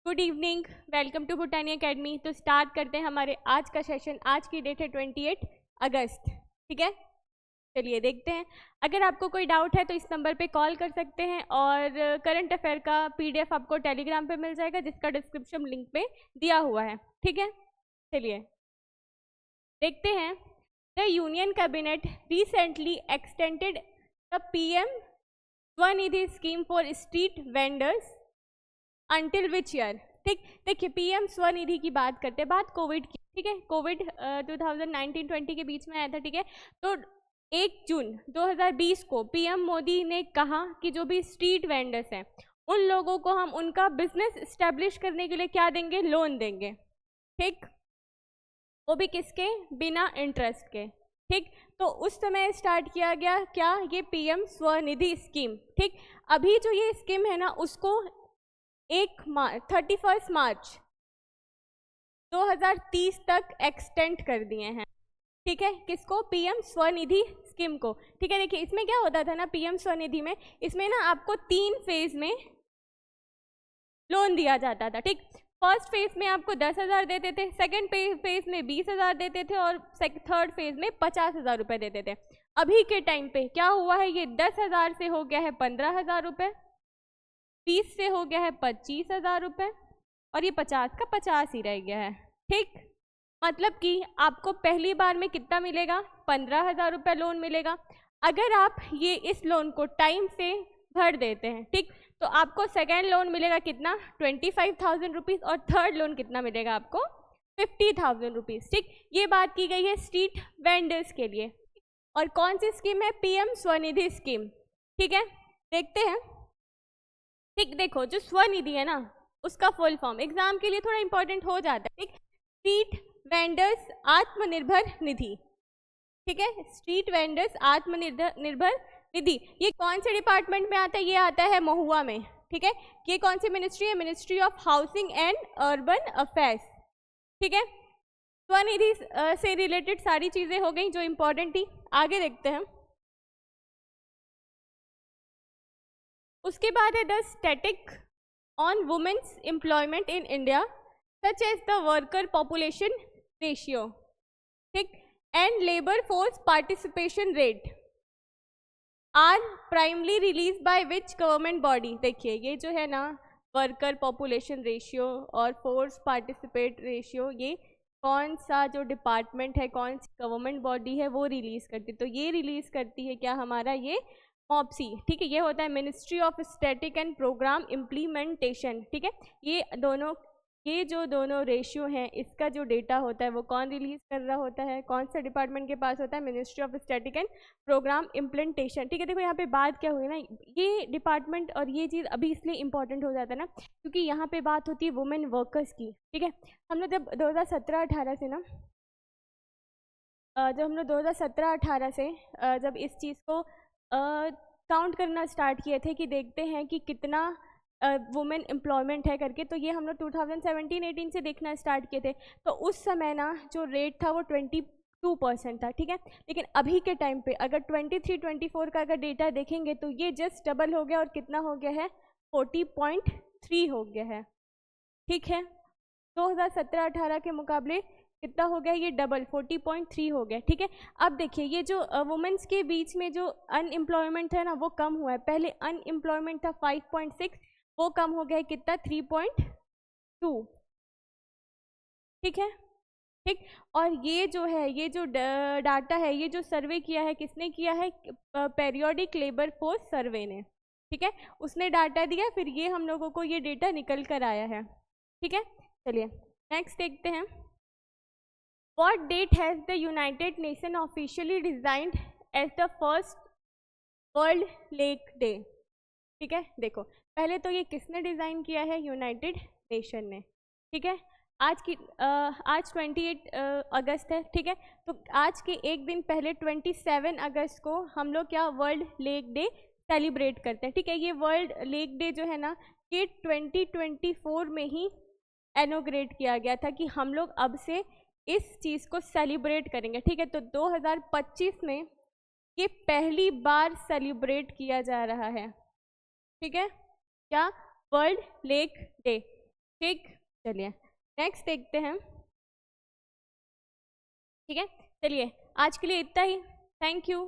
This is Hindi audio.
Good evening, welcome to Bhutani academy. तो स्टार्ट करते हैं हमारे आज का सेशन। आज की डेट है 28 अगस्त। ठीक है, चलिए देखते हैं। अगर आपको कोई डाउट है तो इस नंबर पे कॉल कर सकते हैं और करंट अफेयर का पीडीएफ आपको टेलीग्राम पे मिल जाएगा, जिसका डिस्क्रिप्शन लिंक पे दिया हुआ है। ठीक है, चलिए देखते हैं। The union cabinet recently extended the PM Svanidhi scheme for street vendors until which year. ठीक, देखिए पीएम स्वनिधि की बात करते हैं, बात कोविड की। ठीक है, कोविड 2019-20 के बीच में आया था। ठीक है, तो 1 जून 2020 को पीएम मोदी ने कहा कि जो भी स्ट्रीट वेंडर्स हैं उन लोगों को हम उनका बिजनेस इस्टेब्लिश करने के लिए क्या देंगे, लोन देंगे। ठीक, वो भी किसके, बिना इंटरेस्ट के। ठीक, तो उस समय स्टार्ट किया गया क्या, ये पीएम स्वनिधि स्कीम। ठीक, अभी जो ये स्कीम है ना उसको 31 मार्च 2030 तक एक्सटेंड कर दिए हैं। ठीक है, किसको, पीएम स्वनिधि स्कीम को। ठीक है, देखिए इसमें क्या होता था ना, पीएम स्वनिधि में इसमें ना आपको 3 फेज में लोन दिया जाता था। ठीक, फर्स्ट फेज में आपको 10,000 देते थे, सेकंड फेज में 20,000 देते थे और थर्ड फेज में 50,000 रुपये देते थे। अभी के टाइम पे क्या हुआ है, ये 10,000 से हो गया है 15,000 रुपये, 20 से हो गया है 25,000 रुपये और ये 50 का 50 ही रह गया है। ठीक, मतलब कि आपको पहली बार में कितना मिलेगा, 15,000 रुपये लोन मिलेगा। अगर आप ये इस लोन को टाइम से भर देते हैं, ठीक, तो आपको सेकेंड लोन मिलेगा कितना, 25,000 रुपीज़ और थर्ड लोन कितना मिलेगा आपको, 50,000 रुपीज़। ठीक, ये बात की गई है स्ट्रीट वेंडर्स के लिए। और कौन सी स्कीम है, पीएम स्वनिधि स्कीम। ठीक है, देखते हैं। ठीक, देखो जो स्वनिधि है ना उसका फुल फॉर्म एग्जाम के लिए थोड़ा इंपॉर्टेंट हो जाता है। ठीक, स्ट्रीट वेंडर्स आत्मनिर्भर निधि। ठीक है, स्ट्रीट वेंडर्स आत्मनिर्भर निधि, ये कौन से डिपार्टमेंट में आता है, ये आता है महुआ में। ठीक है, ये कौन सी मिनिस्ट्री है, ministry of housing and urban affairs. ठीक है, स्वनिधि से रिलेटेड सारी चीजें हो गई जो इंपॉर्टेंट थी। आगे देखते हैं। उसके बाद है the static on women's employment in India such as the worker population ratio. ठीक, and labour force participation rate are primarily release by which government body. देखिए ये जो है ना वर्कर पॉपुलेशन रेशियो और फोर्स पार्टिसिपेट रेशियो, ये कौन सा जो डिपार्टमेंट है, कौन सी गवर्नमेंट बॉडी है वो रिलीज करती है। तो ये रिलीज करती है क्या, हमारा ये मॉप्सी। ठीक है, ये होता है ministry of static and programme implementation. ठीक है, ये जो दोनों रेशियो हैं इसका जो डेटा होता है वो कौन रिलीज कर रहा होता है, कौन सा डिपार्टमेंट के पास होता है, ministry of static and programme implementation. ठीक है, देखो यहाँ पे बात क्या हुई ना, ये डिपार्टमेंट और ये चीज़ अभी इसलिए इंपॉर्टेंट हो जाता है ना क्योंकि यहाँ पे बात होती है वुमेन वर्कर्स की। ठीक है, हम लोग जब 2017-18 से ना जब हम लोग 2017-18 से जब इस चीज़ को काउंट करना स्टार्ट किए थे कि देखते हैं कि कितना वुमेन एम्प्लॉयमेंट है करके, तो ये हम लोग 2017-18 से देखना स्टार्ट किए थे। तो उस समय ना जो रेट था वो 22% था। ठीक है, लेकिन अभी के टाइम पे अगर 23-24 का अगर डेटा देखेंगे तो ये जस्ट डबल हो गया और कितना हो गया है, 40.3 हो गया है। ठीक है, 2017-18 के मुकाबले कितना हो गया, ये डबल 40.3 हो गया। ठीक है, अब देखिए ये जो वुमेन्स के बीच में जो अनएम्प्लॉयमेंट है ना वो कम हुआ है। पहले अनएम्प्लॉयमेंट था 5.6, वो कम हो गया है कितना, 3.2। ठीक है, ठीक, और ये जो है, ये जो डाटा है, ये जो सर्वे किया है किसने किया है, पीरियोडिक लेबर फोर्स सर्वे ने। ठीक है, उसने डाटा दिया, फिर ये हम लोगों को ये डेटा निकल कर आया है। ठीक है, चलिए नेक्स्ट देखते हैं। What date has the United Nations officially designed as the first World Lake Day? ठीक है, देखो पहले तो ये किसने डिज़ाइन किया है, यूनाइटेड नेशन ने। ठीक है, आज 28 अगस्त है। ठीक है, तो आज के एक दिन पहले 27 अगस्त को हम लोग क्या वर्ल्ड लेक डे सेलिब्रेट करते हैं। ठीक है, ये वर्ल्ड लेक डे जो है ना ये 2024 में ही इनॉग्रेट किया गया था कि हम लोग अब से इस चीज़ को सेलिब्रेट करेंगे। ठीक है, तो 2025 में ये पहली बार सेलिब्रेट किया जा रहा है। ठीक है, क्या, वर्ल्ड लेक डे। ठीक, चलिए नेक्स्ट देखते हैं। ठीक है, चलिए आज के लिए इतना ही, थैंक यू।